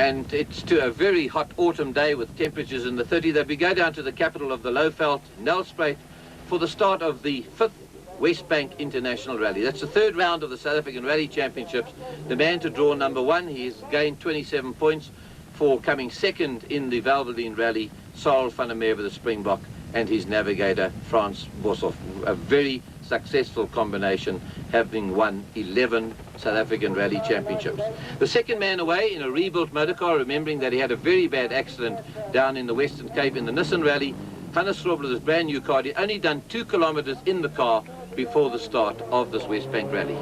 And it's to a very hot autumn day with temperatures in the 30s that we go down to the capital of the Lowveld, Nelspruit, for the start of the 5th Wesbank International Rally. That's the 3rd round of the South African Rally Championships. The man to draw number 1, he's gained 27 points for coming 2nd in the Valvoline Rally, Sarel van der Merwe, the Springbok, and his navigator, Frans Boshoff. A very successful combination, having won 11 South African Rally Championships. The second man away in a rebuilt motorcar, remembering that he had a very bad accident down in the Western Cape in the Nissan Rally. Hannes Strobler, this brand new car, he'd only done 2 kilometers in the car before the start of this Wesbank Rally.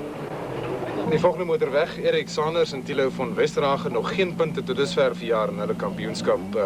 Die volgende motor weg, Erik Sanders en Thilo van Westerhagen, nog geen punte tot dusver vir jaar in hulle kampioenskap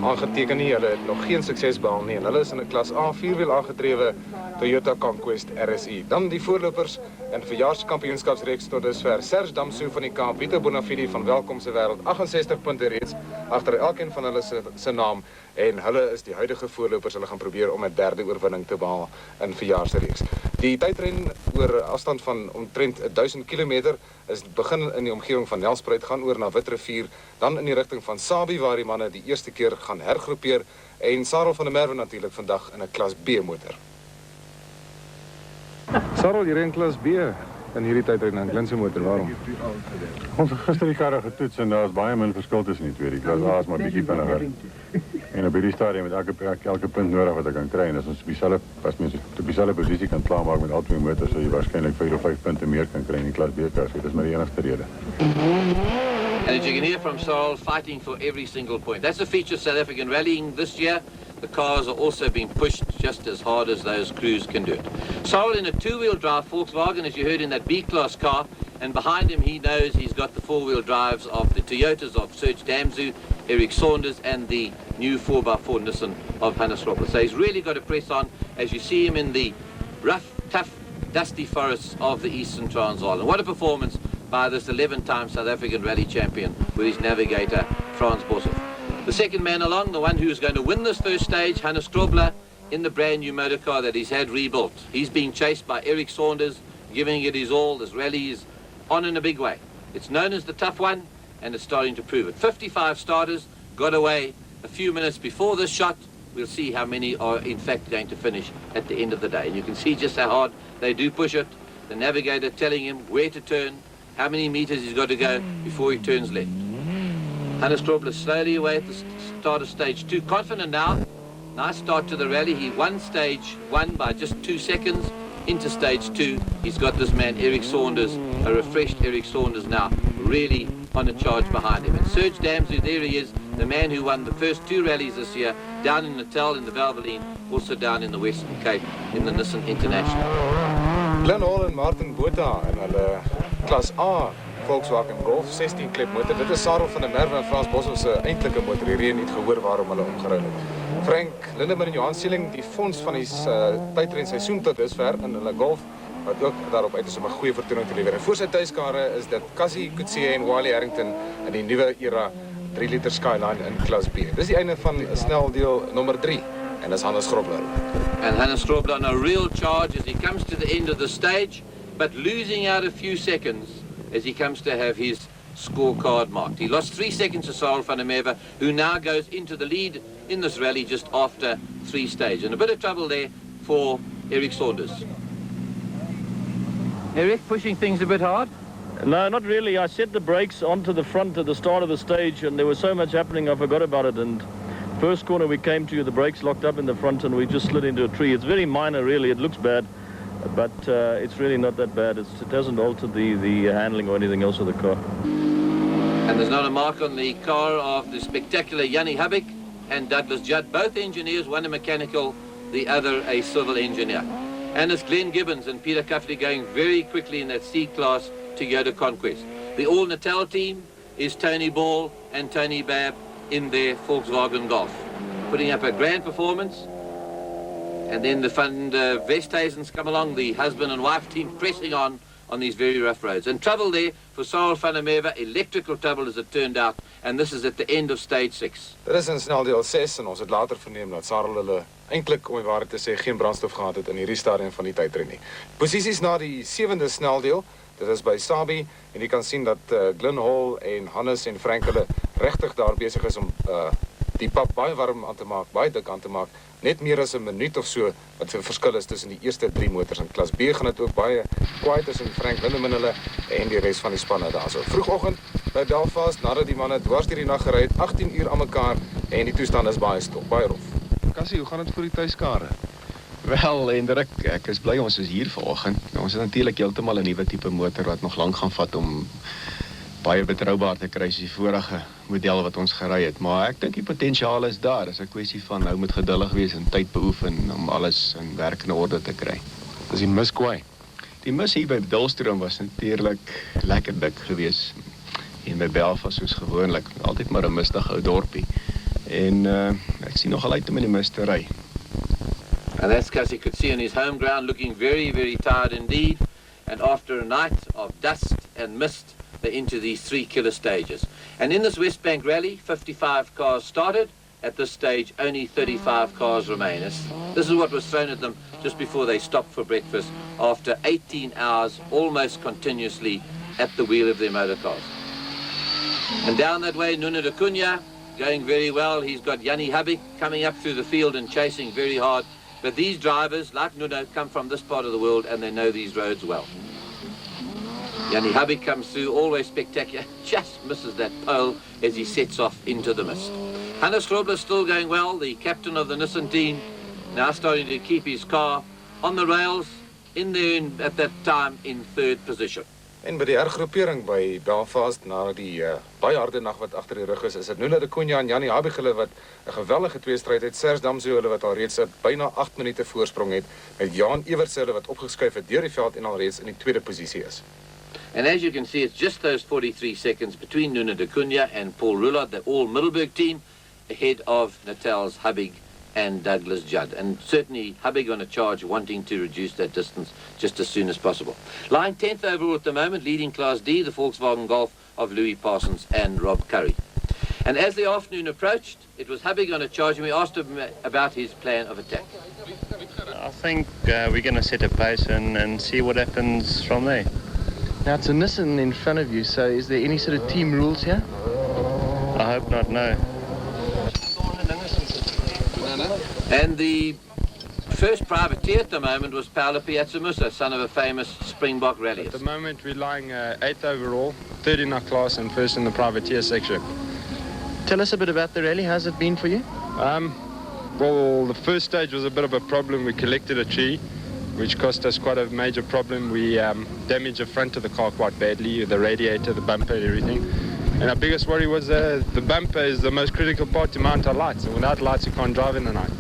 aangeteken nie. Hulle het nog geen sukses behaal nie en hulle is in 'n klas A 4-wiel aangedrewe Toyota Conquest RSI. Dan die voorlopers in verjaarskampioenskapsreeks tot dusver. Serge Damsou van die Kaap, Vito Bonafide van Welkom se wêreld, 68 punte reeds agter elkeen van hulle se naam en hulle is die huidige voorlopers. Hulle gaan probeer om 'n 3de oorwinning te behaal in verjaarsreeks. Die tydren oor afstand van omtrent 1000 kilometer is begin in die omgewing van Nelspruit, gaan oor na Witrivier, dan in die rigting van Sabie waar die manne die eerste keer gaan hergroepeer en Sarel van der Merwe natuurlik vandag in 'n klas B motor. Sarel, jy ry in klas B in hierdie tydren in Glense motor, waarom? Ons het gister die karre getoets en daar is baie min verskil tussen die twee. Die klas A is maar bietjie vinniger. En op hierdie stadium met elke punt nodig wat ek kan kry en as ons op dieselfde posisie kan klaarmaak met al twee motors, sou jy waarskynlik 4 of 5 punte meer kan kry in die klas B klas. Dit is maar die enigste rede. And as you can hear from Sarel, fighting for every single point. That's a feature of South African rallying this year. The cars are also being pushed just as hard as those crews can do it. Sarel in a 2-wheel drive Volkswagen, as you heard, in that B-class car, and behind him he knows he's got the 4-wheel drives of the Toyotas of Serge Damsou, Eric Saunders, and the new 4x4 Nissan of Hannes Strobler. So he's really got to press on as you see him in the rough, tough, dusty forests of the Eastern Transvaal. And what a performance by this 11-time South African rally champion with his navigator, Frans Boshoff. The second man along, the one who's going to win this first stage, Hannes Strobler, in the brand new motor car that he's had rebuilt. He's being chased by Eric Saunders, giving it his all. This rally is on in a big way. It's known as the tough one, and it's starting to prove it. 55 starters got away a few minutes before this shot. We'll see how many are in fact going to finish at the end of the day. And you can see just how hard they do push it. The navigator telling him where to turn, how many meters he's got to go before he turns left. Hannes Strobler slowly away at the start of stage 2. Confident now. Nice start to the rally. He won stage 1 by just 2 seconds. Into stage 2, he's got this man Eric Saunders, a refreshed Eric Saunders now, really on a charge behind him. And Serge Damsou, there he is, the man who won the first 2 rallies this year, down in Natal in the Valvoline, also down in the Western Cape in the Nissan International. Glenn Hall en Martin Botha in hulle klas A Volkswagen Golf 16 klep motor. Dit is Sarel van der Merwe en Frans Boshoff se eintlike motor. Hierdie het gehoor waarom hulle omgeruil het. Frank Lindeman en Johan Seeling, die fonds van die tydren seisoen tot dusver in hulle Golf, wat ook daarop uit is om 'n goeie vertoning te lewer. En voor sy tuiskare is dit Cassie Coetzee en Wally Harrington in die nuwe era 3 liter Skyline in klas B. Dis die einde van sneldeel nommer 3 en dis Hannes Strobler. And Hannes Strobler on a real charge as he comes to the end of the stage, but losing out a few seconds as he comes to have his scorecard marked. He lost 3 seconds to Sarel van der Merwe, who now goes into the lead in this rally just after 3 stages. And a bit of trouble there for Eric Saunders. Eric, pushing things a bit hard? No, not really. I set the brakes onto the front at the start of the stage and there was so much happening I forgot about it, and first corner we came to, the brakes locked up in the front and we just slid into a tree. It's very minor really, it looks bad, but it's really not that bad. It doesn't alter the handling or anything else of the car. And there's not a mark on the car of the spectacular Jannie Hubik and Douglas Judd, both engineers, one a mechanical, the other a civil engineer. And it's Glenn Gibbons and Peter Cuffley going very quickly in that C-class Toyota Conquest. The all-Natal team is Tony Ball and Tony Babb in their Volkswagen Golf, putting up a grand performance. And then the Van Westhuyzens come along, the husband and wife team pressing on these very rough roads. And trouble there for Sarel van der Merwe, electrical trouble as it turned out, and this is at the end of stage 6. Dit is in sneldeel 6 en ons het later verneem dat Sarel hulle eintlik om die waarheid te sê geen brandstof gehad het in hierdie stadium van die tydren nie. Posisies na die 7de sneldeel, dit is by Sabie en jy kan sien dat Glenn Hall en Hannes en Frank hulle regtig daar besig is om die pap baie warm aan te maak, baie dik aan te maak, net meer as 'n minuut of so wat 'n verskil is tussen die eerste 3 motors. In klas B gaan dit ook baie kwaai tussen Frank Lindeman hulle en die res van die spanne daarso. Vroegoggend by Belfast, nadat die manne dwars deur die nag gery het, 18 uur aan mekaar en die toestand is baie stil, baie rof. Cassie, hoe gaan dit vir die tuiskare? Wel, Hendrik, ek is bly ons is hier vanoggend. Ons het natuurlik heeltemal 'n nuwe tipe motor wat nog lank gaan vat om baie betroubaar te kry as die vorige model wat ons gery het. Maar ek dink die potensiaal is daar. Dit is 'n kwessie van nou moet geduldig wees en tyd beoefen om alles in werkende orde te kry. Dis die mis kwaai. Die mis hier by Dullstroom was natuurlik lekker dik geweest. En by Belfast soos gewoonlik, altyd maar 'n mistige ou dorpie. En ek sien nogal uit om in die mis te ry. And that's because he could see on his home ground looking very, very tired indeed. And after a night of dust and mist, they're into these 3 killer stages. And in this Wesbank Rally, 55 cars started. At this stage, only 35 cars remain. This is what was thrown at them just before they stopped for breakfast after 18 hours almost continuously at the wheel of their motor cars. And down that way, Nuno de Cunha, going very well. He's got Yanni Habik coming up through the field and chasing very hard. But these drivers, like Nuno, come from this part of the world and they know these roads well. Yanni Habik comes through, always spectacular, just misses that pole as he sets off into the mist. Hannes Grobler still going well, the captain of the Nissan team, now starting to keep his car on the rails, in there at that time in 3rd position. En by die hergroepering by Belfast, na die baie harde nag wat agter die rug is dit Nuno de Cunha en Yanni Habig hulle wat 'n geweldige tweestryd het. Serge Damsou hulle wat al reeds byna 8 minute voorsprong het, met Jan Everts hulle wat opgeskuif het deur die veld en al reeds in die 2de posisie is. And as you can see, it's just those 43 seconds between Nuno de Cunha and Paul Rullard, the all-Middelburg team, ahead of Natal's Habig and Douglas Judd. And certainly Habig on a charge, wanting to reduce that distance just as soon as possible. Lying 10th overall at the moment, leading Class D, the Volkswagen Golf of Louis Parsons and Rob Curry. And as the afternoon approached, it was Habig on a charge, and we asked him about his plan of attack. I think we're going to set a pace and see what happens from there. Now it's a Nissan in front of you, so is there any sort of team rules here? I hope not, no. And the first privateer at the moment was Paolo Piazzamusso, son of a famous Springbok rallyist. At the moment we're lying 8th overall, 3rd in our class and 1st in the privateer section. Tell us a bit about the rally. How's it been for you? Well, the first stage was a bit of a problem. We collected a tree, which cost us quite a major problem. We damaged the front of the car quite badly, the radiator, the bumper and everything. And our biggest worry was the bumper is the most critical part to mount our lights, and without lights you can't drive in the night.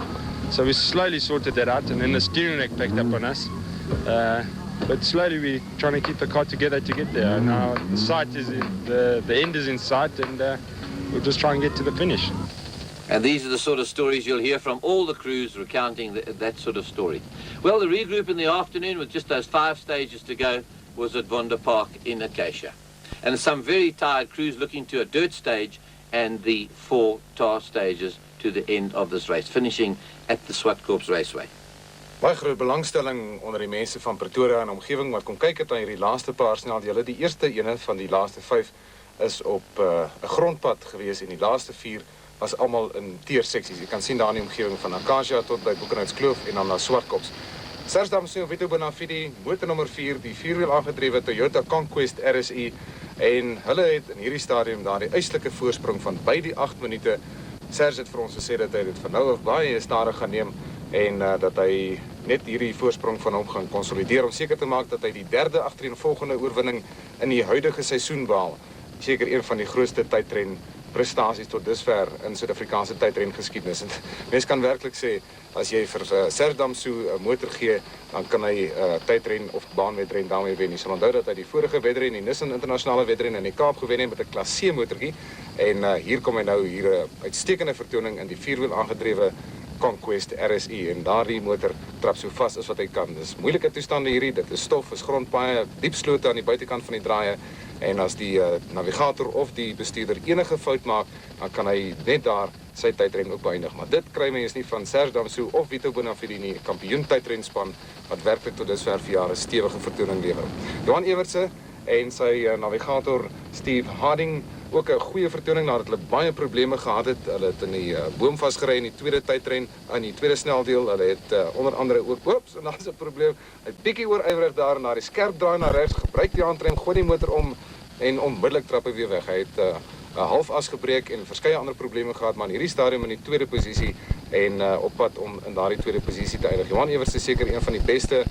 So we slowly sorted that out, and then the steering rack picked up on us. But slowly we're trying to keep the car together to get there. Now the sight is the end is in sight, and we'll just try and get to the finish. And these are the sort of stories you'll hear from all the crews recounting that sort of story. Well, the regroup in the afternoon with just those 5 stages to go was at Vonda Park in Acacia. And some very tired crews looking to a dirt stage and the 4 tar stages to the end of this race, finishing at the Swartkorps Raceway. Baie groot belangstelling onder die mense van Pretoria en omgewing wat kom kyk het aan hierdie laaste paar sneldele. Die eerste ene van die laaste 5 is op 'n grondpad gewees en die laaste 4 was almal in teerseksies. Jy kan sien daar in die omgewing van Acacia tot by Boekenhoutskloof en dan na Swartkorps. Serge Damsou, Vito Bonafide, motor nommer 4, die 4-wiel aangedrewe Toyota Conquest RSI, en hulle het in hierdie stadium daar die uitstekende voorsprong van by die 8 minute. Serge het vir ons gesê dat hy dit van nou af baie stadig gaan neem en dat hy net hierdie voorsprong van hom gaan konsolideer om seker te maak dat hy die 3de agtereenvolgende oorwinning in die huidige seisoen behaal. Seker een van die grootste tydren prestasies tot dusver in Suid-Afrikaanse tydren geskiedenis. Mens kan werklik sê as jy vir Serge Damsou 'n motor gee, dan kan hy tydren of baanwedren daarmee wen. Jy sal onthou dat hy die vorige wedren, die Nissan internasionale wedren in die Kaap gewen het met 'n klas C motortjie en hier kom hy nou hier 'n uitstekende vertoning in die 4-wiel aangedrewe Conquest RSI en daardie motor trap so vas as wat hy kan. Dis moeilike toestande hierdie, dit is stof, is grondpaaie, diep slote aan die buitekant van die draaie en as die navigator of die bestuurder enige fout maak, dan kan hy net daar sy tydren ook beëindig. Maar dit kry mens nie van Serge Damsou of Vito Bonafide nie, kampioen tydrenspan wat werklik tot dusver vir jare stewige vertoning lewer. Johan Evertse en sy navigator Steve Harding ook 'n goeie vertoning nadat hulle baie probleme gehad het. Hulle het in die boom vasgery in die tweede tydren, in die tweede sneldeel. Hulle het onder andere ook, oeps, en daar's 'n probleem. Hy het bietjie oorywerig daar na die skerp draai na regs, gebruik die handrem, gooi die motor om en onmiddellik trap hy weer weg. Hy het 'n half as gebreek en verskeie ander probleme gehad, maar in hierdie stadium in die tweede posisie en op pad om in daardie tweede posisie te eindig. Johan Everts is seker een van die beste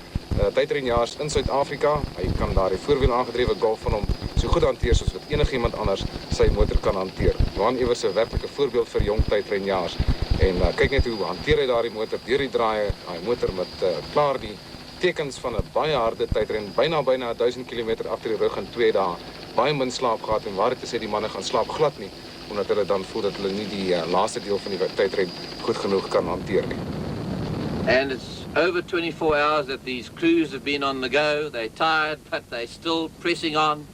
tydrenjaars in Suid-Afrika. Hy kan daardie voorwiel aangedrewe golf van hom so goed hanteer soos wat enigiemand anders sy motor kan hanteer. Johan Everts is 'n werklike voorbeeld vir jong tydrenjaars. En kyk net hoe hanteer hy daardie motor deur die draaie, daai motor met klaar die tekens van 'n baie harde tydren, byna 1000 km agter die rug in 2 dae. Baie min slaap gehad en waar dit is die manne gaan slaap glad nie, omdat hulle dan voel dat hulle nie die laaste deel van die tydren goed genoeg kan hanteer nie. And it's over 24 hours that these crews have been on the go. They're tired, but they're still pressing on.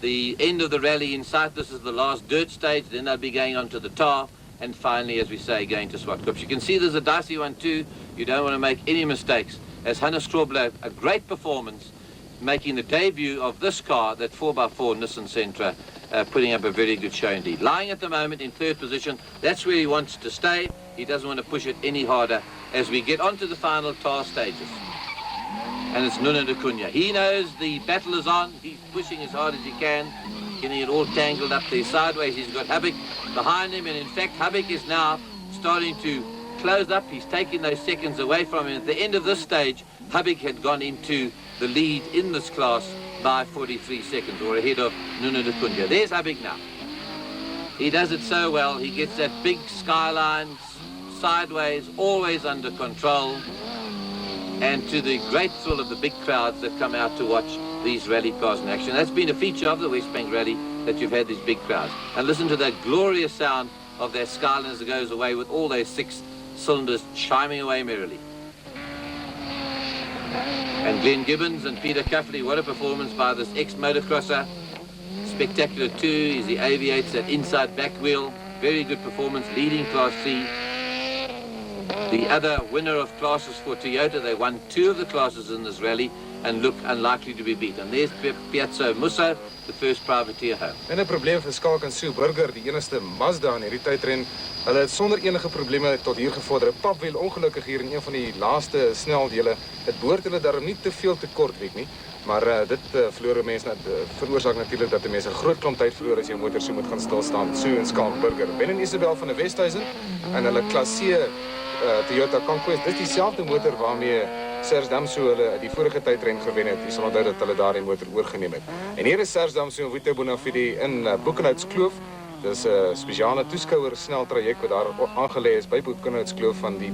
The end of the rally in sight. This is the last dirt stage. Then they'll be going on to the tar. And finally, as we say, going to Swartkop. You can see there's a dicey one too. You don't want to make any mistakes. As Hannes Krobler, a great performance, making the debut of this car, that 4x4 Nissan Sentra, putting up a very good show indeed. Lying at the moment in third position. That's where he wants to stay. He doesn't want to push it any harder as we get on to the final tar stages. And it's Nuno de Cunha. He knows the battle is on. He's pushing as hard as he can, getting it all tangled up there sideways. He's got Habik behind him, and in fact, Habik is now starting to close up. He's taking those seconds away from him. At the end of this stage, Habik had gone into the lead in this class by 43 seconds, or ahead of Nuno de Cunha. There's Habik now. He does it so well. He gets that big skyline sideways, always under control, and to the great thrill of the big crowds that come out to watch these rally cars in action. That's been a feature of the Wesbank Rally, that you've had these big crowds. And listen to that glorious sound of their skyline as it goes away with all those 6 cylinders chiming away merrily. And Glenn Gibbons and Peter Cuffley, what a performance by this ex-motocrosser. Spectacular too, as he aviates that inside back wheel. Very good performance, leading Class C. The other winner of classes for Toyota, they won 2 of the classes in this rally and look unlikely to be beaten. There's Piazza Musso, the first privateer home. En 'n probleem vir Skalk en Sue Burger, die enigste Mazda in hierdie tydren. Hulle het sonder enige probleme tot hier gevorder. 'n Papwiel ongelukkig hier in een van die laaste sneldele. Dit behoort hulle daarom nie te veel te kort week nie, maar dit verloor mense veroorsaak natuurlik dat die mense 'n groot klomp tyd verloor as jou motor so moet gaan stil staan. Sue en Skalk Burger. Ben en Isabel van die Westhuizen en hulle Klas C Toyota Conquest. Dit is dieselfde motor waarmee Serge Damso hulle die vorige tydren gewen het. Jy sal onthou dat hulle daardie motor oorgeneem het. En hier is Serge Damso en Vito Bonafide in Boekenhoutskloof. Dis 'n spesiale toeskouer sneltraject wat daar aangelê is by Boekenhoutskloof van die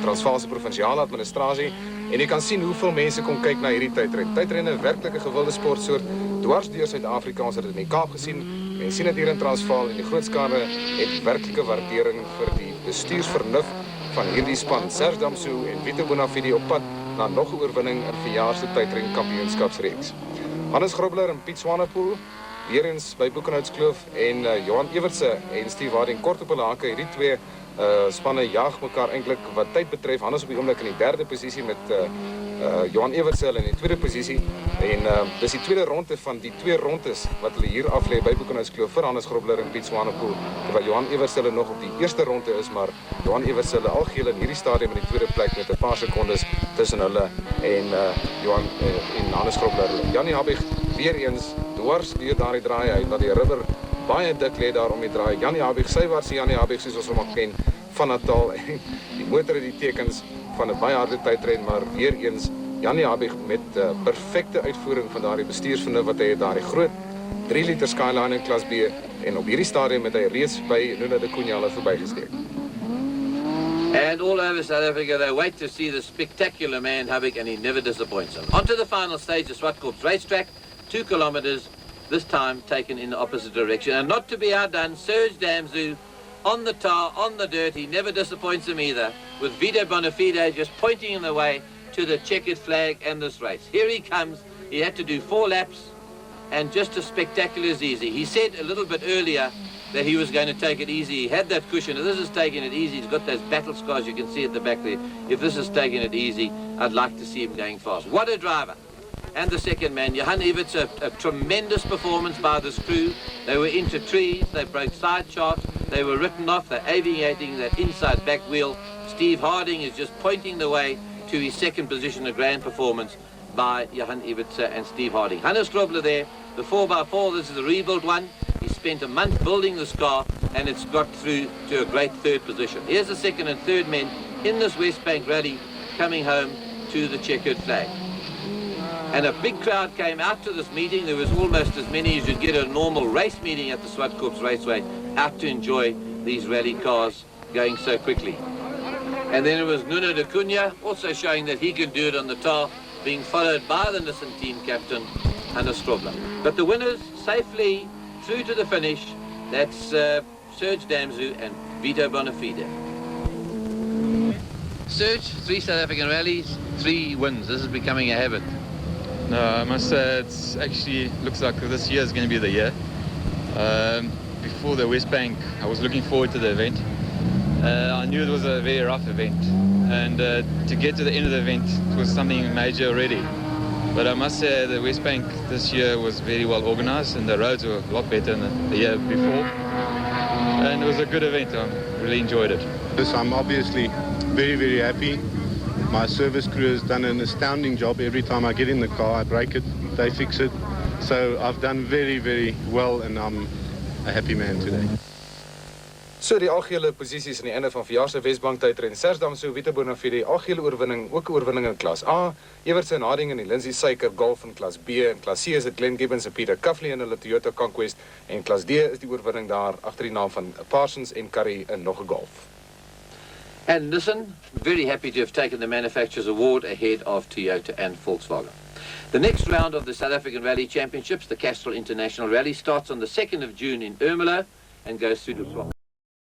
Transvaalse provinsiale administrasie. En jy kan sien hoeveel mense kom kyk na hierdie tydren. Tydren is werklik 'n gewilde sportsoort dwars deur Suid-Afrika. Ons het dit in die Kaap gesien. Mense sien dit hier in Transvaal en die groot skare het werklike waardering vir die bestuursvernuf van hierdie span. Serge Damso en Vito Bonafide op pad na nog 'n oorwinning in verjaar se tydren kampioenskapsreeks. Hannes Grobler en Piet Swanepoel weer eens by Boekenhoutskloof en Johan Everts en Steve Harding kort op hulle hakke. Hierdie 2 spanne jaag mekaar eintlik wat tyd betref. Hannes op die oomblik in die 3de posisie met Johan Everts in die 2de posisie. En dis die tweede ronde van die 2 rondes wat hulle hier aflê by Boekenhoutskloof vir Hannes Grobler en Piet Swanepoel. Terwyl Johan Everts nog op die eerste ronde is, maar Johan Everts algeheel in hierdie stadium in die tweede plek met 'n paar sekondes tussen hulle en Johan en Hannes Grobler. Janie Habig weer eens dwars deur daardie draai uit dat die rubber baie dik lê daar om die draai. Janie Habig, sywaarts Janie Habig soos ons hom ken van Natal. Die motor het die tekens van 'n baie harde tydren, maar weer eens Janie Habig met perfekte uitvoering van daardie bestuursvernuf wat hy het, daardie groot 3 liter Skyline in klas B, en op hierdie stadium het hy reeds by Nuno de Cunha verbygesteek. And all over South Africa, they wait to see the spectacular man Habik, and he never disappoints them. On to the final stage of Swartkorp's racetrack, 2 kilometers, this time taken in the opposite direction. And not to be outdone, Serge Damso on the tar, on the dirt. He never disappoints them either, with Vito Bonafide just pointing in the way to the checkered flag and this race. Here he comes. He had to do 4 laps, and just as spectacular as easy. He said a little bit earlier that he was going to take it easy. He had that cushion. If this is taking it easy, he's got those battle scars you can see at the back there. If this is taking it easy, I'd like to see him going fast. What a driver. and the second man, Johan Everts, a tremendous performance by this crew. They were into trees, they broke side charts, they were written off, they're aviating that inside back wheel. Steve Harding is just pointing the way to his second position, a grand performance by Johan Everts and Steve Harding. Hannes Grobler there, the 4x4, this is the rebuilt one. He spent a month building this car and it's got through to a great third position. Here's the second and third men in this Wesbank Rally coming home to the checkered flag. And a big crowd came out to this meeting. There was almost as many as you'd get at a normal race meeting at the Swartkorps Raceway, out to enjoy these rally cars going so quickly. And then it was Nuno de Cunha, also showing that he could do it on the tar, being followed by the Nissan team captain, Hannes Grobler. But the winners safely through to the finish, that's Serge Damsou and Vito Bonafide. Serge, 3 South African rallies, 3 wins. This is becoming a habit. No, I must say it actually looks like this year is going to be the year. Before the Wesbank, I was looking forward to the event. I knew it was a very rough event, and to get to the end of the event, it was something major already. But I must say the Wesbank this year was very well organized, and the roads were a lot better than the year before. And it was a good event. I really enjoyed it. Yes, I'm obviously very, very happy. My service crew has done an astounding job. Every time I get in the car, I break it, they fix it. So I've done very, very well, and I'm a happy man today. So die algehele posisies aan die einde van verjaar se Wesbank tydren. Serge Damsou, Vito Bonafide, algehele oorwinning, ook 'n oorwinning in klas A. Everts en Harding in die Lindsay Suiker Golf in klas B. In klas C is dit Glenn Gibbons en Peter Cuffley in hulle Toyota Conquest. En klas D is die oorwinning daar agter die naam van Parsons en Curry in nog 'n Golf. And Nissan, very happy to have taken the Manufacturers Award ahead of Toyota and Volkswagen. The next round of the South African Rally Championships, the Castrol International Rally, starts on the 2nd of June in Ermelo and goes through to